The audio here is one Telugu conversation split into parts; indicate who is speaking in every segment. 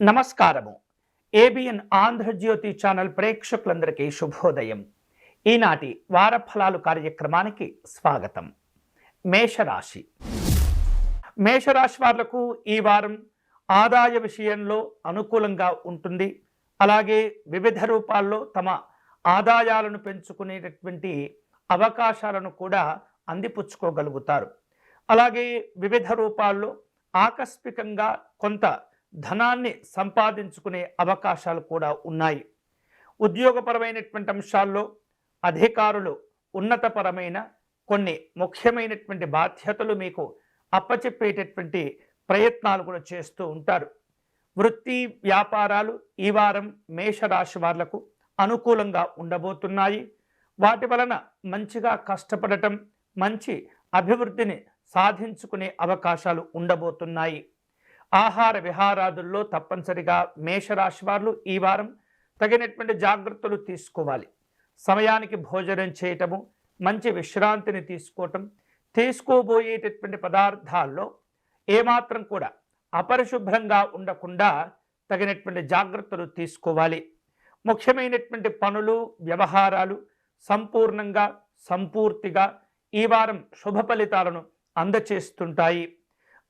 Speaker 1: నమస్కారము. ఏబిఎన్ ఆంధ్రజ్యోతి ఛానల్ ప్రేక్షకులందరికీ శుభోదయం. ఈనాటి వార ఫలాలు కార్యక్రమానికి స్వాగతం. మేషరాశి వాళ్లకు ఈ వారం ఆదాయ విషయంలో అనుకూలంగా ఉంటుంది. అలాగే వివిధ రూపాల్లో తమ ఆదాయాలను పెంచుకునేటటువంటి అవకాశాలను కూడా అందిపుచ్చుకోగలుగుతారు. అలాగే వివిధ రూపాల్లో ఆకస్మికంగా కొంత ధనాన్ని సంపాదించుకునే అవకాశాలు కూడా ఉన్నాయి. ఉద్యోగపరమైనటువంటి అంశాల్లో అధికారులు ఉన్నతపరమైన కొన్ని ముఖ్యమైనటువంటి బాధ్యతలు మీకు అప్పచెప్పేటటువంటి ప్రయత్నాలు కూడా చేస్తూ ఉంటారు. వృత్తి వ్యాపారాలు ఈ వారం మేషరాశి వాళ్లకు అనుకూలంగా ఉండబోతున్నాయి. వాటి వలన మంచిగా కష్టపడటం, మంచి అభివృద్ధిని సాధించుకునే అవకాశాలు ఉండబోతున్నాయి. ఆహార విహారాదుల్లో తప్పనిసరిగా మేషరాశి వారు ఈ వారం తగినటువంటి జాగ్రత్తలు తీసుకోవాలి. సమయానికి భోజనం చేయటము, మంచి విశ్రాంతిని తీసుకోవటం, తీసుకోబోయేటటువంటి పదార్థాల్లో ఏమాత్రం కూడా అపరిశుభ్రంగా ఉండకుండా తగినటువంటి జాగ్రత్తలు తీసుకోవాలి. ముఖ్యమైనటువంటి పనులు వ్యవహారాలు సంపూర్ణంగా సంపూర్తిగా ఈ వారం శుభ ఫలితాలను అందచేస్తుంటాయి.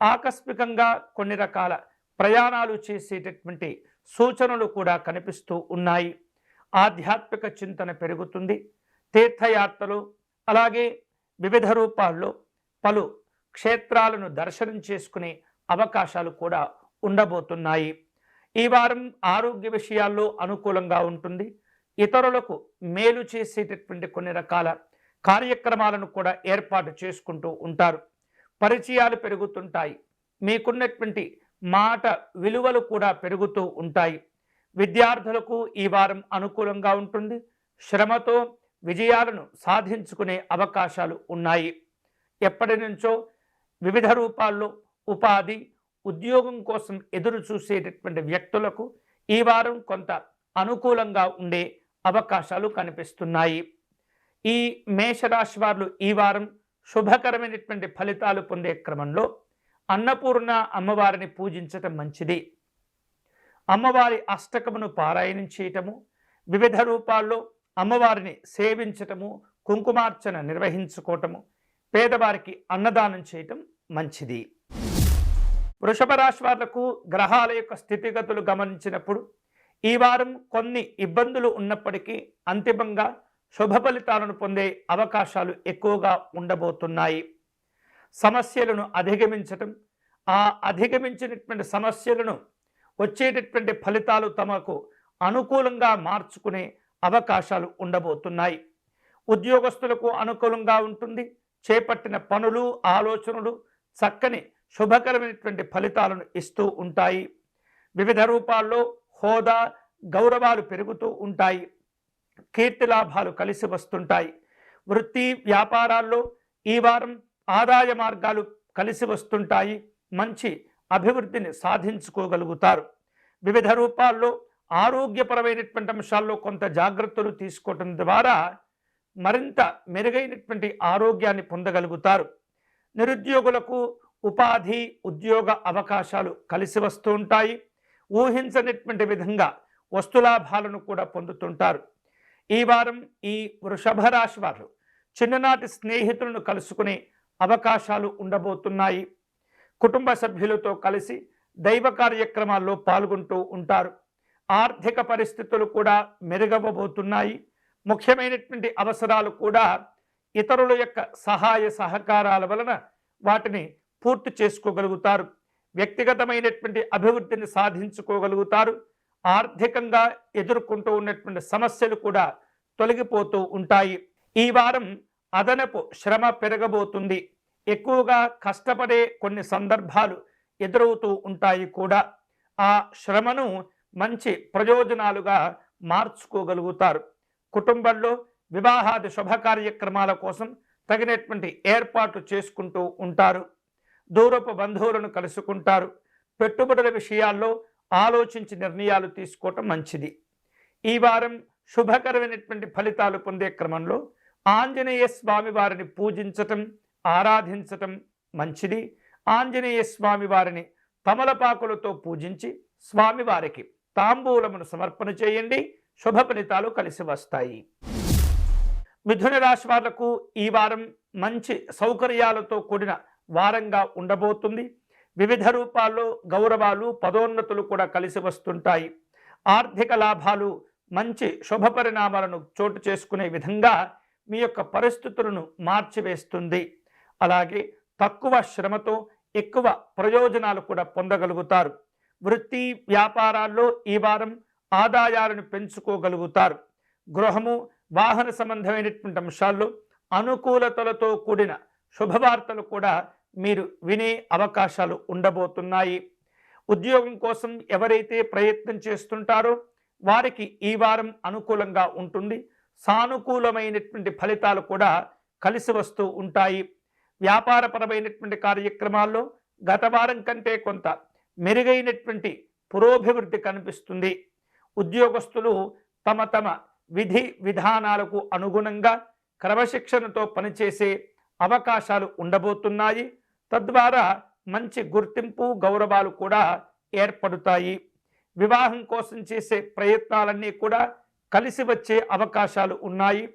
Speaker 1: ఆకస్మికంగా కొన్ని రకాల ప్రయాణాలు చేసేటటువంటి సూచనలు కూడా కనిపిస్తూ ఉన్నాయి. ఆధ్యాత్మిక చింతన పెరుగుతుంది. తీర్థయాత్రలు అలాగే వివిధ రూపాల్లో పలు క్షేత్రాలను దర్శనం చేసుకునే అవకాశాలు కూడా ఉండబోతున్నాయి. ఈ వారం ఆరోగ్య విషయాల్లో అనుకూలంగా ఉంటుంది. ఇతరులకు మేలు చేసేటటువంటి కొన్ని రకాల కార్యక్రమాలను కూడా ఏర్పాటు చేసుకుంటూ ఉంటారు. పరిచయాలు పెరుగుతుంటాయి. మీకున్నటువంటి మాట విలువలు కూడా పెరుగుతూ ఉంటాయి. విద్యార్థులకు ఈ వారం అనుకూలంగా ఉంటుంది. శ్రమతో విజయాలను సాధించుకునే అవకాశాలు ఉన్నాయి. ఎప్పటి నుంచో వివిధ రూపాల్లో ఉపాధి ఉద్యోగం కోసం ఎదురు చూసేటటువంటి వ్యక్తులకు ఈ వారం కొంత అనుకూలంగా ఉండే అవకాశాలు కనిపిస్తున్నాయి. ఈ మేషరాశి వారు ఈ వారం శుభకరమైనటువంటి ఫలితాలు పొందే క్రమంలో అన్నపూర్ణ అమ్మవారిని పూజించటం మంచిది. అమ్మవారి అష్టకమును పారాయణం చేయటము, వివిధ రూపాల్లో అమ్మవారిని సేవించటము, కుంకుమార్చన నిర్వహించుకోవటము, పేదవారికి అన్నదానం చేయటం మంచిది. వృషభ రాశి వాళ్లకు గ్రహాల యొక్క స్థితిగతులు గమనించినప్పుడు ఈ వారం కొన్ని ఇబ్బందులు ఉన్నప్పటికీ అంతిమంగా శుభ ఫలితాలను పొందే అవకాశాలు ఎక్కువగా ఉండబోతున్నాయి. సమస్యలను అధిగమించటం, ఆ అధిగమించినటువంటి సమస్యలను వచ్చేటటువంటి ఫలితాలు తమకు అనుకూలంగా మార్చుకునే అవకాశాలు ఉండబోతున్నాయి. ఉద్యోగస్తులకు అనుకూలంగా ఉంటుంది. చేపట్టిన పనులు ఆలోచనలు చక్కని శుభకరమైనటువంటి ఫలితాలను ఇస్తూ ఉంటాయి. వివిధ రూపాల్లో హోదా గౌరవాలు పెరుగుతూ ఉంటాయి. కీర్తి లాభాలు కలిసి వస్తుంటాయి. వృత్తి వ్యాపారాల్లో ఈ వారం ఆదాయ మార్గాలు కలిసి వస్తుంటాయి. మంచి అభివృద్ధిని సాధించుకోగలుగుతారు. వివిధ రూపాల్లో ఆరోగ్యపరమైనటువంటి అంశాల్లో కొంత జాగ్రత్తలు తీసుకోవటం ద్వారా మరింత మెరుగైనటువంటి ఆరోగ్యాన్ని పొందగలుగుతారు. నిరుద్యోగులకు ఉపాధి ఉద్యోగ అవకాశాలు కలిసి వస్తూ ఉంటాయి. ఊహించనటువంటి విధంగా వస్తులాభాలను కూడా పొందుతుంటారు. ఈ వారం ఈ వృషభ రాశి వారు చిన్ననాటి స్నేహితులను కలుసుకునే అవకాశాలు ఉండబోతున్నాయి. కుటుంబ సభ్యులతో కలిసి దైవ కార్యక్రమాల్లో పాల్గొంటూ ఉంటారు. ఆర్థిక పరిస్థితులు కూడా మెరుగవబోతున్నాయి. ముఖ్యమైనటువంటి అవసరాలు కూడా ఇతరుల యొక్క సహాయ సహకారాల వలన వాటిని పూర్తి చేసుకోగలుగుతారు. వ్యక్తిగతమైనటువంటి అభివృద్ధిని సాధించుకోగలుగుతారు. ఆర్థికంగా ఎదుర్కొంటూ ఉన్నటువంటి సమస్యలు కూడా తొలగిపోతూ ఉంటాయి. ఈ వారం అదనపు శ్రమ పెరగబోతుంది. ఎక్కువగా కష్టపడే కొన్ని సందర్భాలు ఎదురవుతూ ఉంటాయి కూడా. ఆ శ్రమను మంచి ప్రయోజనాలుగా మార్చుకోగలుగుతారు. కుటుంబంలో వివాహాది శుభ కార్యక్రమాల కోసం తగినటువంటి ఏర్పాట్లు చేసుకుంటూ ఉంటారు. దూరపు బంధువులను కలుసుకుంటారు. పెట్టుబడుల విషయాల్లో ఆలోచించి నిర్ణయాలు తీసుకోవటం మంచిది. ఈ వారం శుభకరమైనటువంటి ఫలితాలు పొందే క్రమంలో ఆంజనేయ స్వామి వారిని పూజించటం ఆరాధించటం మంచిది. ఆంజనేయ స్వామి వారిని తమలపాకులతో పూజించి స్వామివారికి తాంబూలమును సమర్పణ చేయండి. శుభ ఫలితాలు కలిసి వస్తాయి. మిథున రాశి వాళ్లకు ఈ వారం మంచి సౌకర్యాలతో కూడిన వారంగా ఉండబోతుంది. వివిధ రూపాల్లో గౌరవాలు, పదోన్నతులు కూడా కలిసి వస్తుంటాయి. ఆర్థిక లాభాలు, మంచి శుభ పరిణామాలను చోటు చేసుకునే విధంగా మీ యొక్క పరిస్థితులను మార్చివేస్తుంది. అలాగే తక్కువ శ్రమతో ఎక్కువ ప్రయోజనాలు కూడా పొందగలుగుతారు. వృత్తి వ్యాపారాల్లో ఈ వారం ఆదాయాలను పెంచుకోగలుగుతారు. గృహము, వాహన సంబంధమైనటువంటి అంశాల్లో అనుకూలతలతో కూడిన శుభవార్తలు కూడా మీరు వినే అవకాశాలు ఉండబోతున్నాయి. ఉద్యోగం కోసం ఎవరైతే ప్రయత్నం చేస్తుంటారో వారికి ఈ వారం అనుకూలంగా ఉంటుంది. సానుకూలమైనటువంటి ఫలితాలు కూడా కలిసి వస్తూ ఉంటాయి. వ్యాపారపరమైనటువంటి కార్యక్రమాల్లో గత వారం కంటే కొంత మెరుగైనటువంటి పురోభివృద్ధి కనిపిస్తుంది. ఉద్యోగస్తులు తమ తమ విధి విధానాలకు అనుగుణంగా క్రమశిక్షణతో పనిచేసే అవకాశాలు ఉండబోతున్నాయి. తద్వారా మంచి గుర్తింపు, గౌరవాలు కూడా ఏర్పడతాయి. వివాహం కోసం చేసే ప్రయత్నాలన్నీ కూడా కలిసి వచ్చే అవకాశాలు ఉన్నాయి.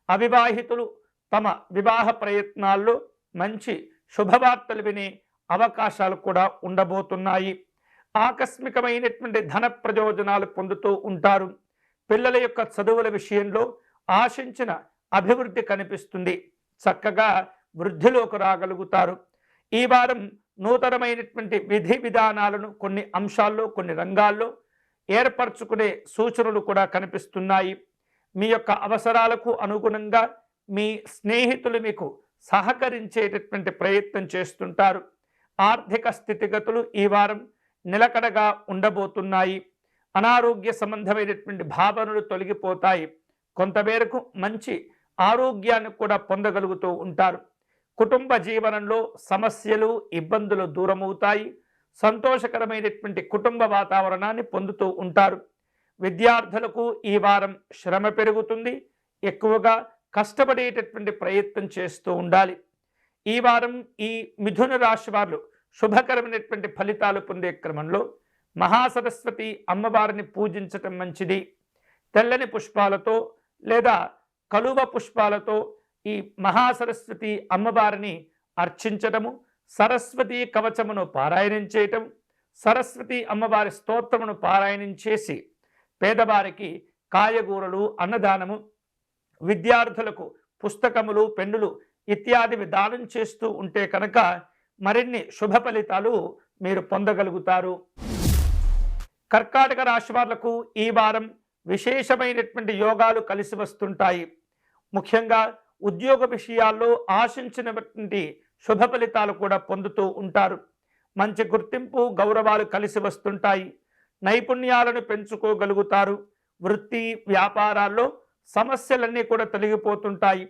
Speaker 1: అవివాహితులు తమ వివాహ ప్రయత్నాల్లో మంచి శుభవార్తలు వినే అవకాశాలు కూడా ఉండబోతున్నాయి. ఆకస్మికమైనటువంటి ధన ప్రయోజనాలు పొందుతూ ఉంటారు. పిల్లల యొక్క చదువుల విషయంలో ఆశించిన అభివృద్ధి కనిపిస్తుంది. చక్కగా వృద్ధిలోకి రాగలుగుతారు. ఈ వారం నూతనమైనటువంటి విధి విధానాలను కొన్ని అంశాల్లో, కొన్ని రంగాల్లో ఏర్పరచుకునే సూచనలు కూడా కనిపిస్తున్నాయి. మీ యొక్క అవసరాలకు అనుగుణంగా మీ స్నేహితులు మీకు సహకరించేటటువంటి ప్రయత్నం చేస్తుంటారు. ఆర్థిక స్థితిగతులు ఈ వారం నిలకడగా ఉండబోతున్నాయి. అనారోగ్య సంబంధమైనటువంటి భావనలు తొలగిపోతాయి. కొంతమేరకు మంచి ఆరోగ్యాన్ని కూడా పొందగలుగుతూ ఉంటారు. కుటుంబ జీవనంలో సమస్యలు, ఇబ్బందులు దూరమవుతాయి. సంతోషకరమైనటువంటి కుటుంబ వాతావరణాన్ని పొందుతూ ఉంటారు. విద్యార్థులకు ఈ వారం శ్రమ పెరుగుతుంది. ఎక్కువగా కష్టపడేటటువంటి ప్రయత్నం చేస్తూ ఉండాలి. ఈ వారం ఈ మిథున రాశి వారు శుభకరమైనటువంటి ఫలితాలు పొందే క్రమంలో మహాసరస్వతి అమ్మవారిని పూజించటం మంచిది. తెల్లని పుష్పాలతో లేదా కలువ పుష్పాలతో ఈ మహాసరస్వతి అమ్మవారిని అర్చించటము, సరస్వతి కవచమును పారాయణం చేయటం, సరస్వతి అమ్మవారి స్తోత్రమును పారాయణం చేసి పేదవారికి కాయగూరలు, అన్నదానము, విద్యార్థులకు పుస్తకములు, పెన్నులు ఇత్యాదివి దానం చేస్తూ ఉంటే కనుక మరిన్ని శుభ ఫలితాలు మీరు పొందగలుగుతారు. కర్కాటక రాశి వాళ్లకు ఈ వారం విశేషమైనటువంటి యోగాలు కలిసి వస్తుంటాయి. ముఖ్యంగా ఉద్యోగ విషయాల్లో ఆశించినటువంటి శుభ ఫలితాలు కూడా పొందుతూ ఉంటారు. మంచి గుర్తింపు, గౌరవాలు కలిసి వస్తుంటాయి. నైపుణ్యాలను పెంచుకోగలుగుతారు. వృత్తి వ్యాపారాల్లో సమస్యలన్నీ కూడా తొలగిపోతుంటాయి.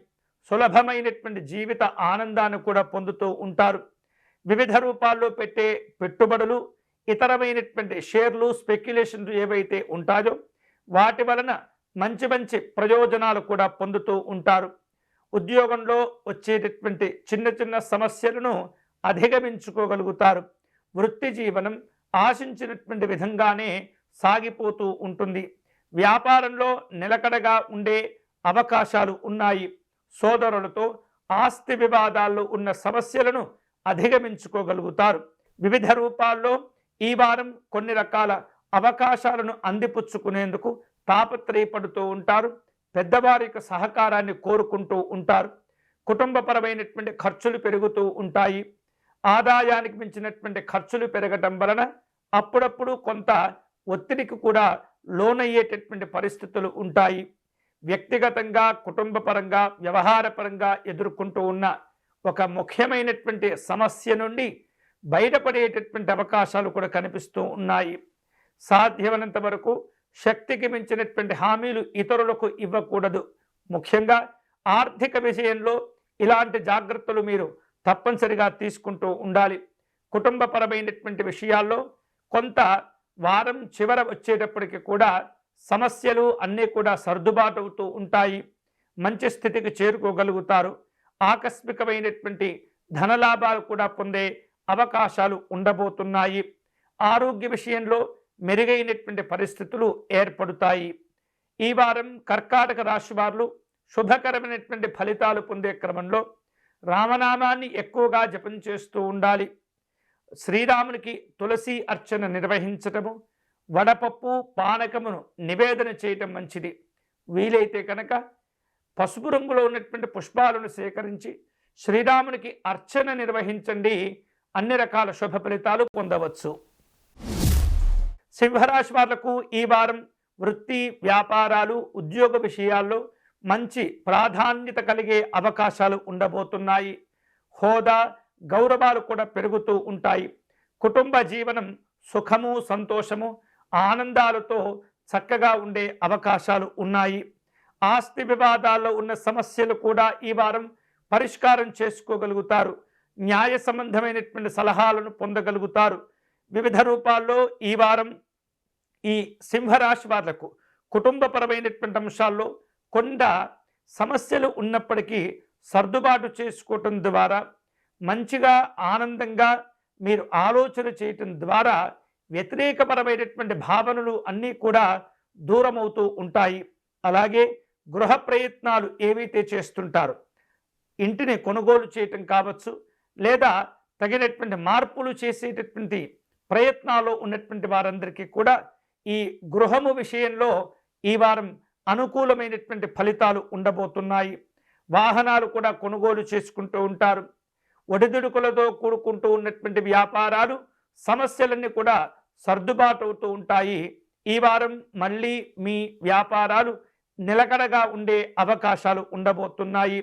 Speaker 1: సులభమైనటువంటి జీవిత ఆనందాన్ని కూడా పొందుతూ ఉంటారు. వివిధ రూపాల్లో పెట్టే పెట్టుబడులు, ఇతరమైనటువంటి షేర్లు, స్పెక్యులేషన్లు ఏవైతే ఉంటాయో వాటి వలన మంచి మంచి ప్రయోజనాలు కూడా పొందుతూ ఉంటారు. ఉద్యోగంలో వచ్చేటటువంటి చిన్న చిన్న సమస్యలను అధిగమించుకోగలుగుతారు. వృత్తి జీవనం ఆశించినటువంటి విధంగానే సాగిపోతూ ఉంటుంది. వ్యాపారంలో నిలకడగా ఉండే అవకాశాలు ఉన్నాయి. సోదరులతో ఆస్తి వివాదాల్లో ఉన్న సమస్యలను అధిగమించుకోగలుగుతారు. వివిధ రూపాల్లో ఈ వారం కొన్ని రకాల అవకాశాలను అందిపుచ్చుకునేందుకు తాపత్రయపడుతూ ఉంటారు. పెద్దవారి యొక్క సహకారాన్ని కోరుకుంటూ ఉంటారు. కుటుంబపరమైనటువంటి ఖర్చులు పెరుగుతూ ఉంటాయి. ఆదాయానికి మించినటువంటి ఖర్చులు పెరగటం వలన అప్పుడప్పుడు కొంత ఒత్తిడికి కూడా లోనయ్యేటటువంటి పరిస్థితులు ఉంటాయి. వ్యక్తిగతంగా, కుటుంబపరంగా, వ్యవహారపరంగా ఎదుర్కొంటూ ఉన్న ఒక ముఖ్యమైనటువంటి సమస్య నుండి బయటపడేటటువంటి అవకాశాలు కూడా కనిపిస్తూ ఉన్నాయి. సాధ్యమైనంత వరకు శక్తికి మించినటువంటి హామీలు ఇతరులకు ఇవ్వకూడదు. ముఖ్యంగా ఆర్థిక విషయంలో ఇలాంటి జాగ్రత్తలు మీరు తప్పనిసరిగా తీసుకుంటూ ఉండాలి. కుటుంబపరమైనటువంటి విషయాల్లో కొంత వారం చివర వచ్చేటప్పటికి కూడా సమస్యలు అన్నీ కూడా సర్దుబాటు అవుతూ ఉంటాయి. మంచి స్థితికి చేరుకోగలుగుతారు. ఆకస్మికమైనటువంటి ధనలాభాలు కూడా పొందే అవకాశాలు ఉండబోతున్నాయి. ఆరోగ్య విషయంలో మెరుగైనటువంటి పరిస్థితులు ఏర్పడతాయి. ఈ వారం కర్కాటక రాశి వారు శుభకరమైనటువంటి ఫలితాలు పొందే క్రమంలో రామనామాన్ని ఎక్కువగా జపం చేస్తూ ఉండాలి. శ్రీరామునికి తులసి అర్చన నిర్వహించటము, వడపప్పు పానకమును నివేదన చేయటం మంచిది. వీలైతే కనుక పసుపు రంగులో ఉన్నటువంటి పుష్పాలను సేకరించి శ్రీరామునికి అర్చన నిర్వహించండి. అన్ని రకాల శుభ ఫలితాలు పొందవచ్చు. సింహరాశి వాళ్లకు ఈ వారం వృత్తి, వ్యాపారాలు, ఉద్యోగ విషయాల్లో మంచి ప్రాధాన్యత కలిగే అవకాశాలు ఉండబోతున్నాయి. హోదా, గౌరవాలు కూడా పెరుగుతూ ఉంటాయి. కుటుంబ జీవనం సుఖము, సంతోషము, ఆనందాలతో చక్కగా ఉండే అవకాశాలు ఉన్నాయి. ఆస్తి వివాదాల్లో ఉన్న సమస్యలు కూడా ఈ వారం పరిష్కారం చేసుకోగలుగుతారు. న్యాయ సంబంధమైనటువంటి సలహాలను పొందగలుగుతారు. వివిధ రూపాల్లో ఈ వారం ఈ సింహరాశి వాళ్లకు కుటుంబపరమైనటువంటి అంశాల్లో కొంత సమస్యలు ఉన్నప్పటికీ సర్దుబాటు చేసుకోవటం ద్వారా మంచిగా ఆనందంగా మీరు ఆలోచన చేయటం ద్వారా వ్యతిరేకపరమైనటువంటి భావనలు అన్నీ కూడా దూరమవుతూ ఉంటాయి. అలాగే గృహ ప్రయత్నాలు ఏవైతే చేస్తుంటారో ఇంటిని కొనుగోలు చేయటం కావచ్చు, లేదా తగినటువంటి మార్పులు చేసేటటువంటి ప్రయత్నాల్లో ఉన్నటువంటి వారందరికీ కూడా ఈ గృహము విషయంలో ఈ వారం అనుకూలమైనటువంటి ఫలితాలు ఉండబోతున్నాయి. వాహనాలు కూడా కొనుగోలు చేసుకుంటూ ఉంటారు. ఒడిదుడుకులతో కూడుకుంటూ ఉన్నటువంటి వ్యాపారాలు, సమస్యలన్నీ కూడా సర్దుబాటు అవుతూ ఉంటాయి. ఈ వారం మళ్ళీ మీ వ్యాపారాలు నిలకడగా ఉండే అవకాశాలు ఉండబోతున్నాయి.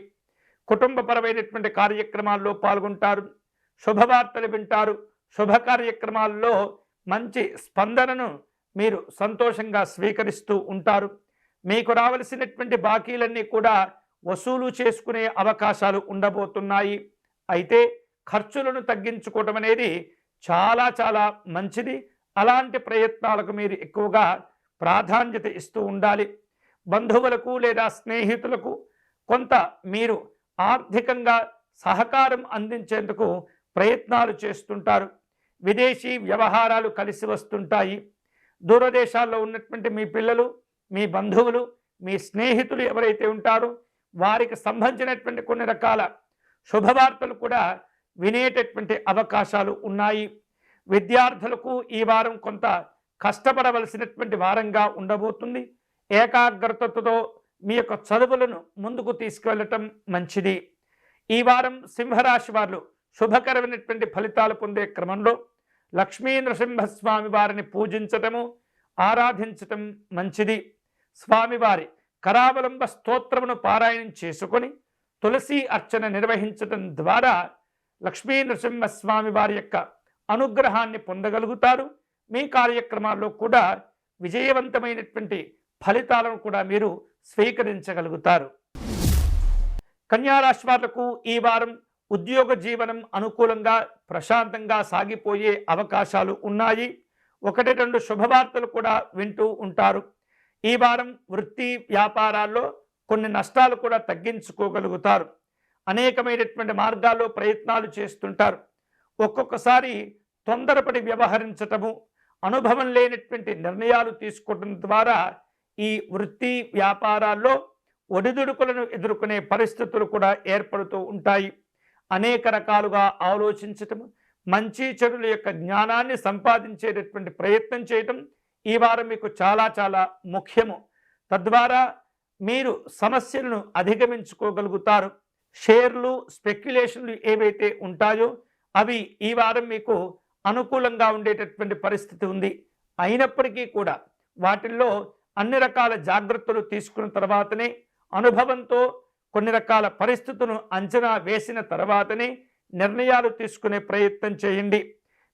Speaker 1: కుటుంబపరమైనటువంటి కార్యక్రమాల్లో పాల్గొంటారు. శుభవార్తలు వింటారు. శుభ కార్యక్రమాల్లో మంచి స్పందనను మీరు సంతోషంగా స్వీకరిస్తూ ఉంటారు. మీకు రావలసినటువంటి బాకీలన్నీ కూడా వసూలు చేసుకునే అవకాశాలు ఉండబోతున్నాయి. అయితే ఖర్చులను తగ్గించుకోవటం అనేది చాలా చాలా మంచిది. అలాంటి ప్రయత్నాలకు మీరు ఎక్కువగా ప్రాధాన్యత ఇస్తూ ఉండాలి. బంధువులకు లేదా స్నేహితులకు కొంత మీరు ఆర్థికంగా సహకారం అందించేందుకు ప్రయత్నాలు చేస్తుంటారు. విదేశీ వ్యవహారాలు కలిసి వస్తుంటాయి. దూరదేశాల్లో ఉన్నటువంటి మీ పిల్లలు, మీ బంధువులు, మీ స్నేహితులు ఎవరైతే ఉంటారో వారికి సంబంధించినటువంటి కొన్ని రకాల శుభవార్తలు కూడా వినేటటువంటి అవకాశాలు ఉన్నాయి. విద్యార్థులకు ఈ వారం కొంత కష్టపడవలసినటువంటి వారంగా ఉండబోతుంది. ఏకాగ్రతతో మీ యొక్క చదువులను ముందుకు తీసుకువెళ్ళటం మంచిది. ఈ వారం సింహరాశి వారు శుభకరమైనటువంటి ఫలితాలు పొందే క్రమంలో లక్ష్మీ నృసింహస్వామి వారిని పూజించటము, ఆరాధించటం మంచిది. స్వామివారి కరావలంబ స్తోత్రమును పారాయణం చేసుకొని తులసి అర్చన నిర్వహించటం ద్వారా లక్ష్మీ నృసింహస్వామి వారి యొక్క అనుగ్రహాన్ని పొందగలుగుతారు. మీ కార్యక్రమాల్లో కూడా విజయవంతమైనటువంటి ఫలితాలను కూడా మీరు స్వీకరించగలుగుతారు. కన్యారాశి వాళ్లకు ఈ వారం ఉద్యోగ జీవనం అనుకూలంగా ప్రశాంతంగా సాగిపోయే అవకాశాలు ఉన్నాయి. 1-2 శుభవార్తలు కూడా వింటూ ఉంటారు. ఈ వారం వృత్తి వ్యాపారాల్లో కొన్ని నష్టాలు కూడా తగ్గించుకోగలుగుతారు. అనేకమైనటువంటి మార్గాల్లో ప్రయత్నాలు చేస్తుంటారు. ఒక్కొక్కసారి తొందరపడి వ్యవహరించటము, అనుభవం లేనటువంటి నిర్ణయాలు తీసుకోవడం ద్వారా ఈ వృత్తి వ్యాపారాల్లో ఒడిదుడుకులను ఎదుర్కొనే పరిస్థితులు కూడా ఏర్పడుతూ ఉంటాయి. అనేక రకాలుగా ఆలోచించటం, మంచి చెడుల యొక్క జ్ఞానాన్ని సంపాదించేటటువంటి ప్రయత్నం చేయటం ఈ వారం మీకు చాలా చాలా ముఖ్యము. తద్వారా మీరు సమస్యలను అధిగమించుకోగలుగుతారు. షేర్లు, స్పెక్యులేషన్లు ఏవైతే ఉంటాయో అవి ఈ వారం మీకు అనుకూలంగా ఉండేటటువంటి పరిస్థితి ఉంది. అయినప్పటికీ కూడా వాటిల్లో అన్ని రకాల జాగ్రత్తలు తీసుకున్న తర్వాతనే, అనుభవంతో కొన్ని రకాల పరిస్థితులను అంచనా వేసిన తర్వాతనే నిర్ణయాలు తీసుకునే ప్రయత్నం చేయండి.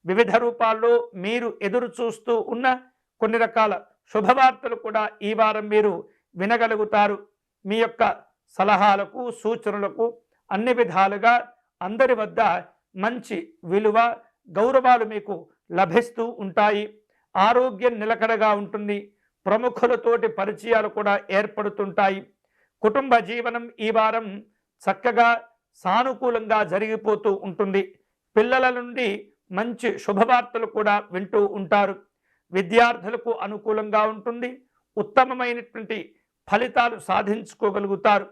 Speaker 1: వివిధ రూపాల్లో మీరు ఎదురు చూస్తూ ఉన్న కొన్ని రకాల శుభవార్తలు కూడా ఈ వారం మీరు వినగలుగుతారు. మీ యొక్క సలహాలకు, సూచనలకు అన్ని విధాలుగా అందరి వద్ద మంచి విలువ, గౌరవాలు మీకు లభిస్తూ ఉంటాయి. ఆరోగ్యం నిలకడగా ఉంటుంది. ప్రముఖులతోటి పరిచయాలు కూడా ఏర్పడుతుంటాయి. కుటుంబ జీవనం ఈ వారం చక్కగా సానుకూలంగా జరిగిపోతూ ఉంటుంది. పిల్లల నుండి మంచి శుభవార్తలు కూడా వింటూ ఉంటారు. విద్యార్థులకు అనుకూలంగా ఉంటుంది. ఉత్తమమైనటువంటి ఫలితాలు సాధించుకోగలుగుతారు.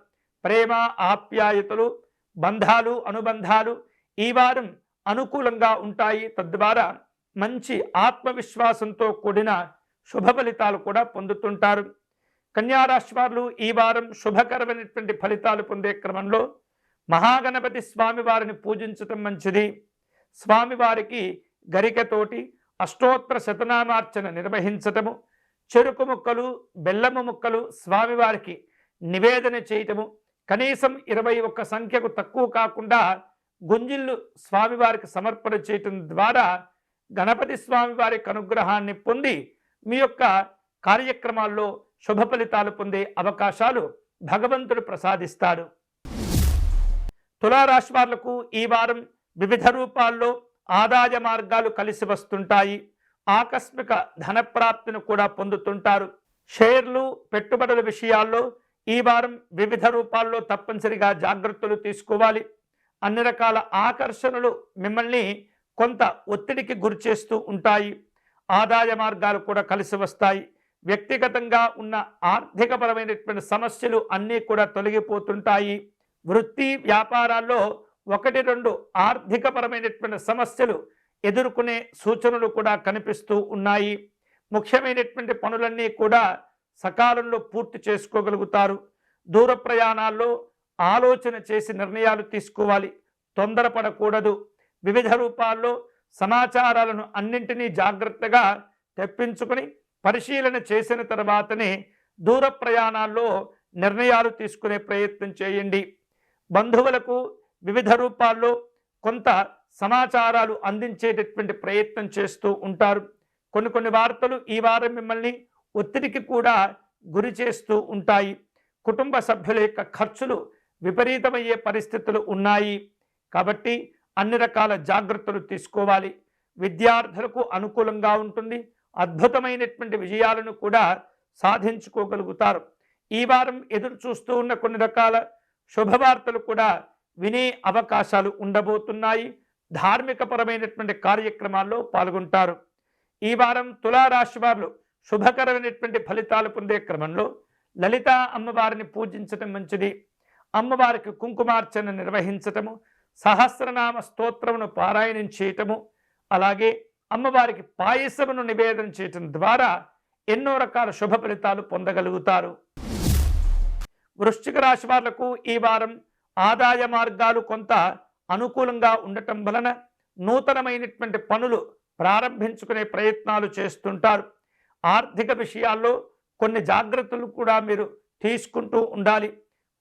Speaker 1: ప్రేమ, ఆప్యాయతలు, బంధాలు, అనుబంధాలు ఈ వారం అనుకూలంగా ఉంటాయి. తద్వారా మంచి ఆత్మవిశ్వాసంతో కూడిన శుభ ఫలితాలు కూడా పొందుతుంటారు. కన్యారాశి వారు ఈ వారం శుభకరమైనటువంటి ఫలితాలు పొందే క్రమంలో మహాగణపతి స్వామివారిని పూజించటం మంచిది. స్వామివారికి గరికతోటి అష్టోత్తర శతనామార్చన నిర్వహించటము, చెరుకు ముక్కలు, బెల్లము ముక్కలు స్వామివారికి నివేదన చేయటము, కనీసం 21 సంఖ్యకు తక్కువ కాకుండా గుంజిళ్ళు స్వామివారికి సమర్పణ చేయటం ద్వారా గణపతి స్వామివారికి అనుగ్రహాన్ని పొంది మీ యొక్క కార్యక్రమాల్లో శుభ ఫలితాలు పొందే అవకాశాలు భగవంతుడు ప్రసాదిస్తాడు. తులారాశి వాళ్లకు ఈ వారం వివిధ రూపాల్లో ఆదాయ మార్గాలు కలిసి వస్తుంటాయి. ఆకస్మిక ధనప్రాప్తిని కూడా పొందుతుంటారు. షేర్లు, పెట్టుబడుల విషయాల్లో ఈ వారం వివిధ రూపాల్లో తప్పనిసరిగా జాగ్రత్తలు తీసుకోవాలి. అన్ని రకాల ఆకర్షణలు మిమ్మల్ని కొంత ఒత్తిడికి గురి చేస్తూ ఉంటాయి. ఆదాయ మార్గాలు కూడా కలిసి వస్తాయి. వ్యక్తిగతంగా ఉన్న ఆర్థికపరమైనటువంటి సమస్యలు అన్నీ కూడా తొలగిపోతుంటాయి. వృత్తి వ్యాపారాల్లో 1-2 ఆర్థికపరమైనటువంటి సమస్యలు ఎదుర్కొనే సూచనలు కూడా కనిపిస్తూ ఉన్నాయి. ముఖ్యమైనటువంటి పనులన్నీ కూడా సకాలంలో పూర్తి చేసుకోగలుగుతారు. దూర ప్రయాణాల్లో ఆలోచన చేసి నిర్ణయాలు తీసుకోవాలి. తొందరపడకూడదు. వివిధ రూపాల్లో సమాచారాలను అన్నింటినీ జాగ్రత్తగా తెప్పించుకొని పరిశీలన చేసిన తర్వాతనే దూర ప్రయాణాల్లో నిర్ణయాలు తీసుకునే ప్రయత్నం చేయండి. బంధువులకు వివిధ రూపాల్లో కొంత సమాచారాలు అందించేటటువంటి ప్రయత్నం చేస్తూ ఉంటారు. కొన్ని వార్తలు ఈ వారం మిమ్మల్ని ఒత్తిడికి కూడా గురి చేస్తూ ఉంటాయి. కుటుంబ సభ్యుల యొక్క ఖర్చులు విపరీతమయ్యే పరిస్థితులు ఉన్నాయి. కాబట్టి అన్ని రకాల జాగ్రత్తలు తీసుకోవాలి. విద్యార్థులకు అనుకూలంగా ఉంటుంది. అద్భుతమైనటువంటి విజయాలను కూడా సాధించుకోగలుగుతారు. ఈ వారం ఎదురు చూస్తూ ఉన్న కొన్ని రకాల శుభవార్తలు కూడా వినే అవకాశాలు ఉండబోతున్నాయి. ధార్మికపరమైనటువంటి కార్యక్రమాల్లో పాల్గొంటారు. ఈ వారం తులారాశి వారు శుభకరమైనటువంటి ఫలితాలు పొందే క్రమంలో లలిత అమ్మవారిని పూజించటం మంచిది. అమ్మవారికి కుంకుమార్చన నిర్వహించటము, సహస్రనామ స్తోత్రమును పారాయణం చేయటము, అలాగే అమ్మవారికి పాయసమును నివేదన చేయటం ద్వారా ఎన్నో రకాల శుభ ఫలితాలు పొందగలుగుతారు. వృశ్చిక రాశి వాళ్లకు ఈ వారం ఆదాయ మార్గాలు కొంత అనుకూలంగా ఉండటం వలన నూతనమైనటువంటి పనులు ప్రారంభించుకునే ప్రయత్నాలు చేస్తుంటారు. ఆర్థిక విషయాల్లో కొన్ని జాగ్రత్తలు కూడా మీరు తీసుకుంటూ ఉండాలి.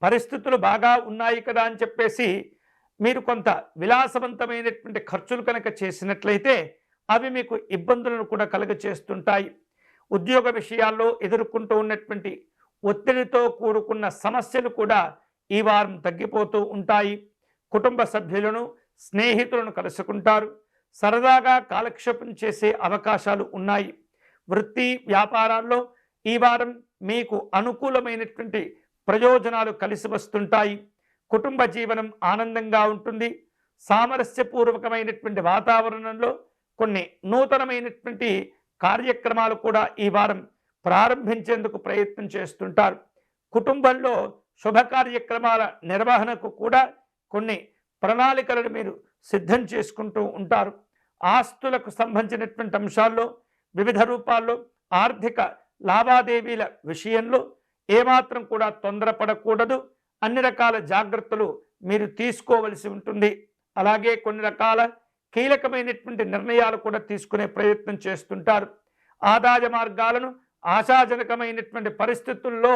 Speaker 1: పరిస్థితులు బాగా ఉన్నాయి కదా అని చెప్పేసి మీరు కొంత విలాసవంతమైనటువంటి ఖర్చులు కనుక చేసినట్లయితే అవి మీకు ఇబ్బందులను కూడా కలుగచేస్తుంటాయి. ఉద్యోగ విషయాల్లో ఎదుర్కొంటూ ఉన్నటువంటి ఒత్తిడితో కూడుకున్న సమస్యలు కూడా ఈ వారం తగ్గిపోతూ ఉంటాయి. కుటుంబ సభ్యులను, స్నేహితులను కలుసుకుంటారు. సరదాగా కాలక్షేపం చేసే అవకాశాలు ఉన్నాయి. వృత్తి వ్యాపారాల్లో ఈ వారం మీకు అనుకూలమైనటువంటి ప్రయోజనాలు కలిసి వస్తుంటాయి. కుటుంబ జీవనం ఆనందంగా ఉంటుంది. సామరస్యపూర్వకమైనటువంటి వాతావరణంలో కొన్ని నూతనమైనటువంటి కార్యక్రమాలు కూడా ఈ వారం ప్రారంభించేందుకు ప్రయత్నం చేస్తుంటారు. కుటుంబంలో శుభ కార్యక్రమాల నిర్వహణకు కూడా కొన్ని ప్రణాళికలను మీరు సిద్ధం చేసుకుంటూ ఉంటారు. ఆస్తులకు సంబంధించినటువంటి అంశాల్లో వివిధ రూపాల్లో ఆర్థిక లావాదేవీల విషయంలో ఏమాత్రం కూడా తొందరపడకూడదు. అన్ని రకాల జాగ్రత్తలు మీరు తీసుకోవలసి ఉంటుంది. అలాగే కొన్ని రకాల కీలకమైనటువంటి నిర్ణయాలు కూడా తీసుకునే ప్రయత్నం చేస్తుంటారు. ఆదాయ మార్గాలను ఆశాజనకమైనటువంటి పరిస్థితుల్లో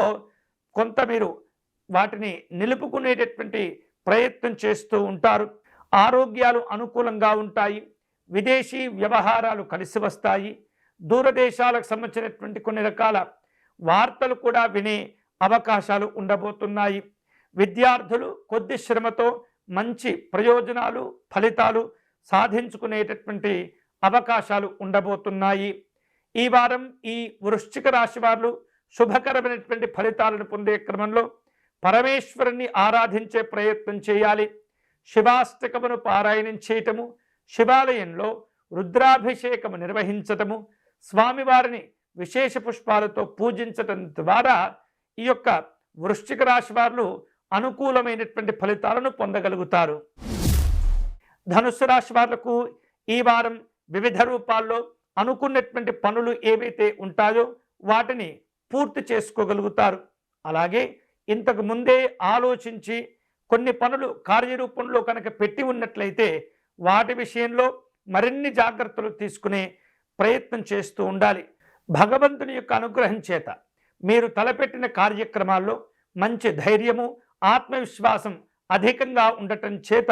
Speaker 1: కొంత మీరు వాటిని నిలుపుకునేటటువంటి ప్రయత్నం చేస్తూ ఉంటారు. ఆరోగ్యాలు అనుకూలంగా ఉంటాయి. విదేశీ వ్యవహారాలు కలిసి వస్తాయి. దూరదేశాలకు సంబంధించినటువంటి కొన్ని రకాల వార్తలు కూడా వినే అవకాశాలు ఉండబోతున్నాయి. విద్యార్థులు కొద్ది శ్రమతో మంచి ప్రయోజనాలు, ఫలితాలు సాధించుకునేటటువంటి అవకాశాలు ఉండబోతున్నాయి. ఈ వారం ఈ వృశ్చిక రాశి వారు శుభకరమైనటువంటి ఫలితాలను పొందే క్రమంలో పరమేశ్వరుని ఆరాధించే ప్రయత్నం చేయాలి. శివాష్టకమును పారాయణం చేయటము, శివాలయంలో రుద్రాభిషేకము నిర్వహించటము, స్వామివారిని విశేష పుష్పాలతో పూజించటం ద్వారా ఈ యొక్క వృశ్చిక రాశి వారు అనుకూలమైనటువంటి ఫలితాలను పొందగలుగుతారు. ధనుస్సు రాశి వాళ్లకు ఈ వారం వివిధ రూపాల్లో అనుకున్నటువంటి పనులు ఏవైతే ఉంటాయో వాటిని పూర్తి చేసుకోగలుగుతారు. అలాగే ఇంతకు ముందే ఆలోచించి కొన్ని పనులు కార్యరూపంలో కనుక పెట్టి ఉన్నట్లయితే వాటి విషయంలో మరిన్ని జాగ్రత్తలు తీసుకునే ప్రయత్నం చేస్తూ ఉండాలి. భగవంతుని యొక్క అనుగ్రహం చేత మీరు తలపెట్టిన కార్యక్రమాల్లో మంచి ధైర్యము, ఆత్మవిశ్వాసం అధికంగా ఉండటం చేత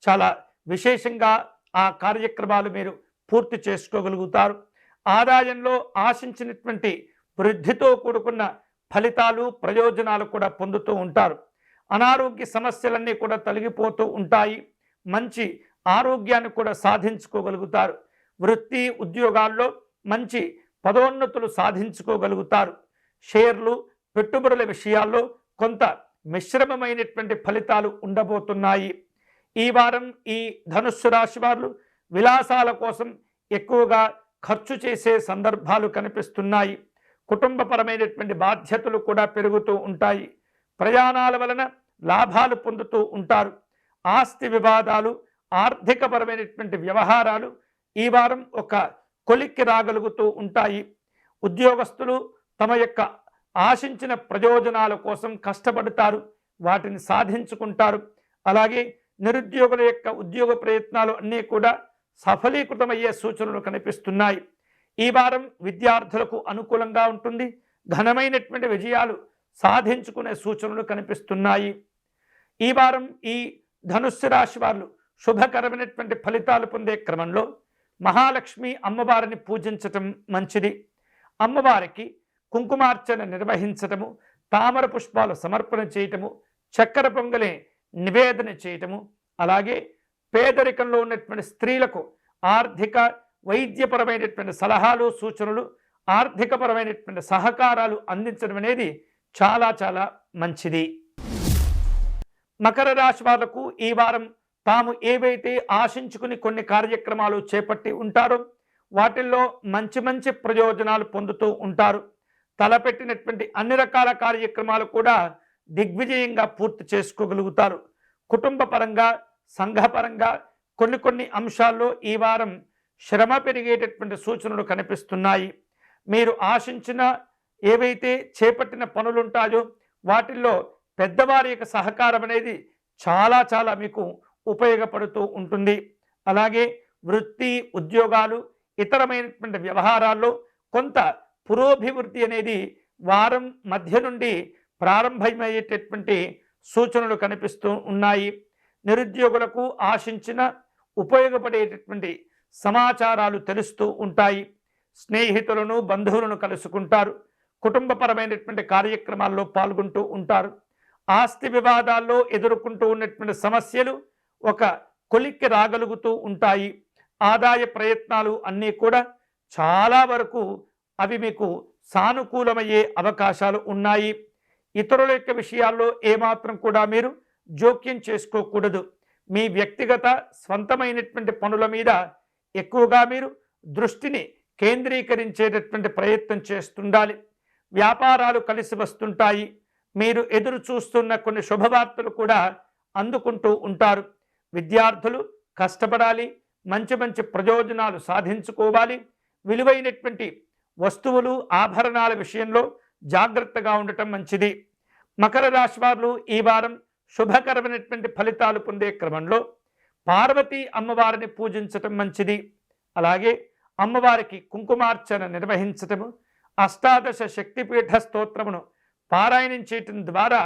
Speaker 1: చాలా విశేషంగా ఆ కార్యక్రమాలు మీరు పూర్తి చేసుకోగలుగుతారు. ఆదాయంలో ఆశించినటువంటి వృద్ధితో కూడుకున్న ఫలితాలు, ప్రయోజనాలు కూడా పొందుతూ ఉంటారు. అనారోగ్య సమస్యలన్నీ కూడా తొలగిపోతూ ఉంటాయి. మంచి ఆరోగ్యాన్ని కూడా సాధించుకోగలుగుతారు. వృత్తి ఉద్యోగాల్లో మంచి పదోన్నతులు సాధించుకోగలుగుతారు. షేర్లు, పెట్టుబడుల విషయాల్లో కొంత మిశ్రమమైనటువంటి ఫలితాలు ఉండబోతున్నాయి. ఈ వారం ఈ ధనుస్సు రాశి వారు విలాసాల కోసం ఎక్కువగా ఖర్చు చేసే సందర్భాలు కనిపిస్తున్నాయి. కుటుంబపరమైనటువంటి బాధ్యతలు కూడా పెరుగుతూ ఉంటాయి. ప్రయాణాల వలన లాభాలు పొందుతూ ఉంటారు. ఆస్తి వివాదాలు, ఆర్థికపరమైనటువంటి వ్యవహారాలు ఈ వారం ఒక కొలిక్కి రాగలుగుతూ ఉంటాయి. ఉద్యోగస్తులు తమ యొక్క ఆశించిన ప్రయోజనాల కోసం కష్టపడతారు, వాటిని సాధించుకుంటారు. అలాగే నిరుద్యోగుల యొక్క ఉద్యోగ ప్రయత్నాలు అన్నీ కూడా సఫలీకృతమయ్యే సూచనలు కనిపిస్తున్నాయి. ఈ వారం విద్యార్థులకు అనుకూలంగా ఉంటుంది. ఘనమైనటువంటి విజయాలు సాధించుకునే సూచనలు కనిపిస్తున్నాయి. ఈ వారం ఈ ధనుస్సు రాశి వారు శుభకరమైనటువంటి ఫలితాలు పొందే క్రమంలో మహాలక్ష్మి అమ్మవారిని పూజించటం మంచిది. అమ్మవారికి కుంకుమార్చన నిర్వహించటము, తామర పుష్పాలు సమర్పణ చేయటము, చక్కెర పొంగలి నివేదన చేయటము, అలాగే పేదరికంలో ఉన్నటువంటి స్త్రీలకు ఆర్థిక వైద్యపరమైనటువంటి సలహాలు, సూచనలు, ఆర్థికపరమైనటువంటి సహకారాలు అందించడం అనేది చాలా చాలా మంచిది. మకర రాశి వాళ్లకు ఈ వారం తాము ఏవైతే ఆశించుకుని కొన్ని కార్యక్రమాలు చేపట్టి ఉంటారో వాటిల్లో మంచి మంచి ప్రయోజనాలు పొందుతూ ఉంటారు. తలపెట్టినటువంటి అన్ని రకాల కార్యక్రమాలు కూడా దిగ్విజయంగా పూర్తి చేసుకోగలుగుతారు. కుటుంబ పరంగా, సంఘపరంగా కొన్ని అంశాల్లో ఈ వారం శ్రమ పెరిగేటటువంటి సూచనలు కనిపిస్తున్నాయి. మీరు ఆశించిన ఏవైతే చేపట్టిన పనులుంటాయో వాటిల్లో పెద్దవారి యొక్క సహకారం అనేది చాలా చాలా మీకు ఉపయోగపడుతూ ఉంటుంది. అలాగే వృత్తి, ఉద్యోగాలు, ఇతరమైనటువంటి వ్యవహారాల్లో కొంత పురోభివృద్ధి అనేది వారం మధ్య నుండి ప్రారంభమయ్యేటటువంటి సూచనలు కనిపిస్తూ ఉన్నాయి. నిరుద్యోగులకు ఆశించిన ఉపయోగపడేటటువంటి సమాచారాలు తెలుస్తూ ఉంటాయి. స్నేహితులను, బంధువులను కలుసుకుంటారు. కుటుంబపరమైనటువంటి కార్యక్రమాల్లో పాల్గొంటూ ఉంటారు. ఆస్తి వివాదాల్లో ఎదుర్కొంటూ ఉన్నటువంటి సమస్యలు ఒక కొలిక్కి రాగలుగుతూ ఉంటాయి. ఆదాయ ప్రయత్నాలు అన్నీ కూడా చాలా వరకు అవి మీకు సానుకూలమయ్యే అవకాశాలు ఉన్నాయి. ఇతరుల యొక్క విషయాల్లో ఏమాత్రం కూడా మీరు జోక్యం చేసుకోకూడదు. మీ వ్యక్తిగత స్వంతమైనటువంటి పనుల మీద ఎక్కువగా మీరు దృష్టిని కేంద్రీకరించేటటువంటి ప్రయత్నం చేస్తుండాలి. వ్యాపారాలు కలిసి వస్తుంటాయి. మీరు ఎదురు చూస్తున్న కొన్ని శుభవార్తలు కూడా అందుకుంటూ ఉంటారు. విద్యార్థులు కష్టపడాలి, మంచి మంచి ప్రయోజనాలు సాధించుకోవాలి. విలువైనటువంటి వస్తువులు, ఆభరణాల విషయంలో జాగ్రత్తగా ఉండటం మంచిది. మకర రాశి వారు ఈ వారం శుభకరమైనటువంటి ఫలితాలు పొందే క్రమంలో పార్వతీ అమ్మవారిని పూజించటం మంచిది. అలాగే అమ్మవారికి కుంకుమార్చన నిర్వహించటము, అష్టాదశ శక్తిపీఠ స్తోత్రమును పారాయణం చేయటం ద్వారా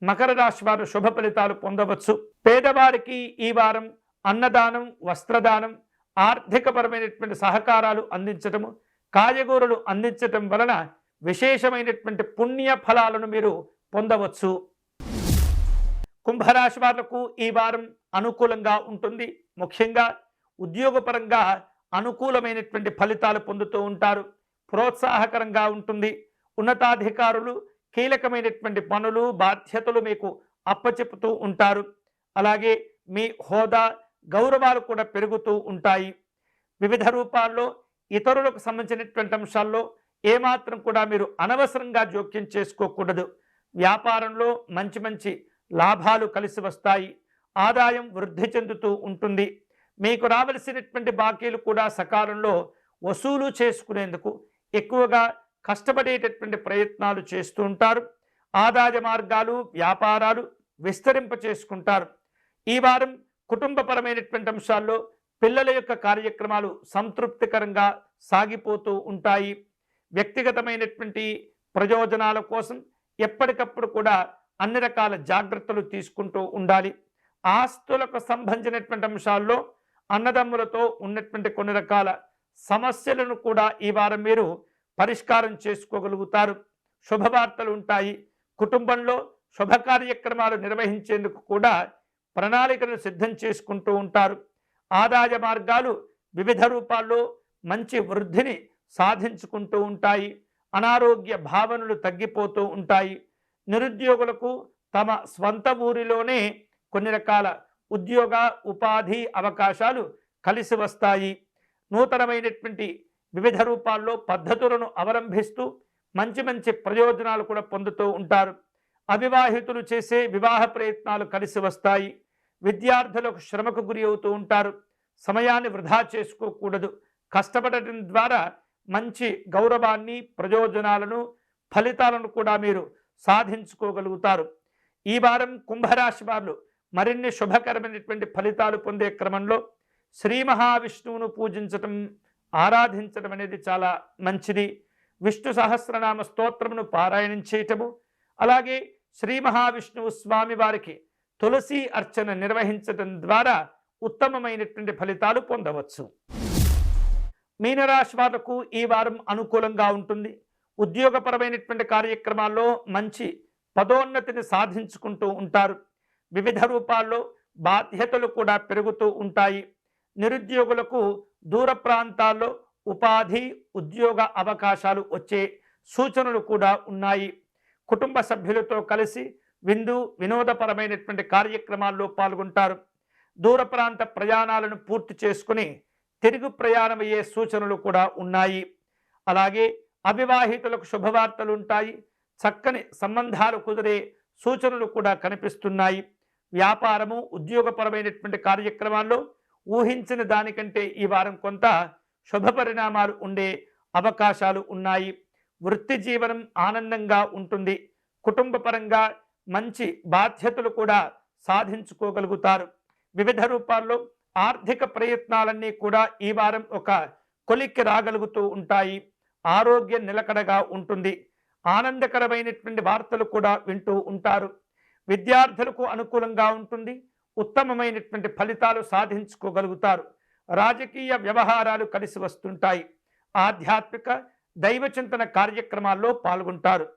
Speaker 1: మకర రాశి వారు శుభ ఫలితాలు పొందవచ్చు. పేదవారికి ఈ వారం అన్నదానం, వస్త్రదానం, ఆర్థికపరమైనటువంటి సహకారాలు అందించటము, కాయగూరలు అందించటం వలన విశేషమైనటువంటి పుణ్య ఫలాలను మీరు పొందవచ్చు. కుంభరాశి వాళ్లకు ఈ వారం అనుకూలంగా ఉంటుంది. ముఖ్యంగా ఉద్యోగపరంగా అనుకూలమైనటువంటి ఫలితాలు పొందుతూ ఉంటారు. ప్రోత్సాహకరంగా ఉంటుంది. ఉన్నతాధికారులు కీలకమైనటువంటి పనులు, బాధ్యతలు మీకు అప్పచెపుతూ ఉంటారు. అలాగే మీ హోదా, గౌరవాలు కూడా పెరుగుతూ ఉంటాయి. వివిధ రూపాల్లో ఇతరులకు సంబంధించినటువంటి అంశాల్లో ఏమాత్రం కూడా మీరు అనవసరంగా జోక్యం చేసుకోకూడదు. వ్యాపారంలో మంచి మంచి లాభాలు కలిసి వస్తాయి. ఆదాయం వృద్ధి చెందుతూ ఉంటుంది. మీకు రావలసినటువంటి బాకీలు కూడా సకాలంలో వసూలు చేసుకునేందుకు ఎక్కువగా కష్టపడేటటువంటి ప్రయత్నాలు చేస్తూ ఉంటారు. ఆదాయ మార్గాలు వ్యాపారాలు విస్తరింప చేసుకుంటారు. ఈ వారం కుటుంబపరమైనటువంటి అంశాల్లో పిల్లల యొక్క కార్యక్రమాలు సంతృప్తికరంగా సాగిపోతూ ఉంటాయి. వ్యక్తిగతమైనటువంటి ప్రయోజనాల కోసం ఎప్పటికప్పుడు కూడా అన్ని రకాల జాగ్రత్తలు తీసుకుంటూ ఉండాలి. ఆస్తులకు సంబంధించినటువంటి అంశాల్లో అన్నదమ్ములతో ఉన్నటువంటి కొన్ని రకాల సమస్యలను కూడా ఈ వారం మీరు పరిష్కారం చేసుకోగలుగుతారు. శుభవార్తలు ఉంటాయి. కుటుంబంలో శుభ కార్యక్రమాలు నిర్వహించేందుకు కూడా ప్రణాళికను సిద్ధం చేసుకుంటూ ఉంటారు. ఆదాయ మార్గాలు వివిధ రూపాల్లో మంచి వృద్ధిని సాధించుకుంటూ ఉంటాయి. అనారోగ్య భావనలు తగ్గిపోతూ ఉంటాయి. నిరుద్యోగులకు తమ స్వంత ఊరిలోనే కొన్ని రకాల ఉద్యోగ ఉపాధి అవకాశాలు కలిసి వస్తాయి. నూతనమైనటువంటి వివిధ రూపాల్లో పద్ధతులను అవలంబిస్తూ మంచి మంచి ప్రయోజనాలు కూడా పొందుతూ ఉంటారు. అవివాహితులు చేసే వివాహ ప్రయత్నాలు కలిసి వస్తాయి. విద్యార్థులకు శ్రమకు గురి అవుతూ ఉంటారు. సమయాన్ని వృధా చేసుకోకూడదు. కష్టపడటం ద్వారా మంచి గౌరవాన్ని ప్రయోజనాలను ఫలితాలను కూడా మీరు సాధించుకోగలుగుతారు. ఈ వారం కుంభరాశి వారు మరిన్ని శుభకరమైనటువంటి ఫలితాలు పొందే క్రమంలో శ్రీ మహావిష్ణువును పూజించటం ఆరాధించడం అనేది చాలా మంచిది. విష్ణు సహస్రనామ స్తోత్రమును పారాయణం చేయటము, అలాగే శ్రీ మహావిష్ణువు స్వామి వారికి తులసి అర్చన నిర్వహించడం ద్వారా ఉత్తమమైనటువంటి ఫలితాలు పొందవచ్చు. మీనరాశి వాళ్లకు ఈ వారం అనుకూలంగా ఉంటుంది. ఉద్యోగపరమైనటువంటి కార్యక్రమాల్లో మంచి పదోన్నతిని సాధించుకుంటూ ఉంటారు. వివిధ రూపాల్లో బాధ్యతలు కూడా పెరుగుతూ ఉంటాయి. నిరుద్యోగులకు దూర ప్రాంతాల్లో ఉపాధి ఉద్యోగ అవకాశాలు వచ్చే సూచనలు కూడా ఉన్నాయి. కుటుంబ సభ్యులతో కలిసి విందు వినోదపరమైనటువంటి కార్యక్రమాల్లో పాల్గొంటారు. దూర ప్రాంత ప్రయాణాలను పూర్తి చేసుకుని తిరుగు ప్రయాణమయ్యే సూచనలు కూడా ఉన్నాయి. అలాగే అవివాహితులకు శుభవార్తలు ఉంటాయి. చక్కని సంబంధాలు కుదిరే సూచనలు కూడా కనిపిస్తున్నాయి. వ్యాపారము ఉద్యోగపరమైనటువంటి కార్యక్రమాల్లో ఊహించిన దానికంటే ఈ వారం కొంత శుభ పరిణామాలు ఉండే అవకాశాలు ఉన్నాయి. వృత్తి జీవనం ఆనందంగా ఉంటుంది. కుటుంబపరంగా మంచి బాధ్యతలు కూడా సాధించుకోగలుగుతారు. వివిధ రూపాల్లో ఆర్థిక ప్రయత్నాలన్నీ కూడా ఈ వారం ఒక కొలిక్కి రాగలుగుతూ ఉంటాయి. ఆరోగ్యం నిలకడగా ఉంటుంది. ఆనందకరమైనటువంటి వార్తలు కూడా వింటూ ఉంటారు. విద్యార్థులకు అనుకూలంగా ఉంటుంది. ఉత్తమమైనటువంటి ఫలితాలు సాధించుకోగలుగుతారు. రాజకీయ వ్యవహారాలు కలిసి వస్తుంటాయి. ఆధ్యాత్మిక దైవచింతన కార్యక్రమాల్లో పాల్గొంటారు.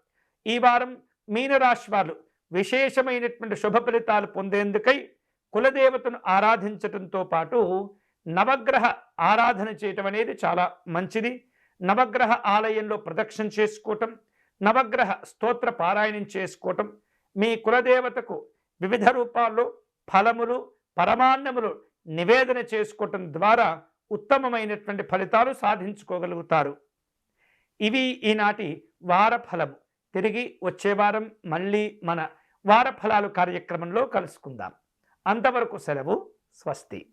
Speaker 1: ఈ వారం మీనరాశి వారు విశేషమైనటువంటి శుభ ఫలితాలు పొందేందుకై కులదేవతను ఆరాధించటంతో పాటు నవగ్రహ ఆరాధన చేయటం అనేది చాలా మంచిది. నవగ్రహ ఆలయంలో ప్రదక్షిణ చేసుకోవటం, నవగ్రహ స్తోత్ర పారాయణం చేసుకోవటం, మీ కులదేవతకు వివిధ రూపాల్లో ఫలములు పరమాన్నములు నివేదన చేసుకోవటం ద్వారా ఉత్తమమైనటువంటి ఫలితాలు సాధించుకోగలుగుతారు. ఇవి ఈనాటి వార ఫలము. తిరిగి వచ్చే వారం మళ్ళీ మన వార ఫలాలు కార్యక్రమంలో కలుసుకుందాం. అంతవరకు సెలవు. స్వస్తి.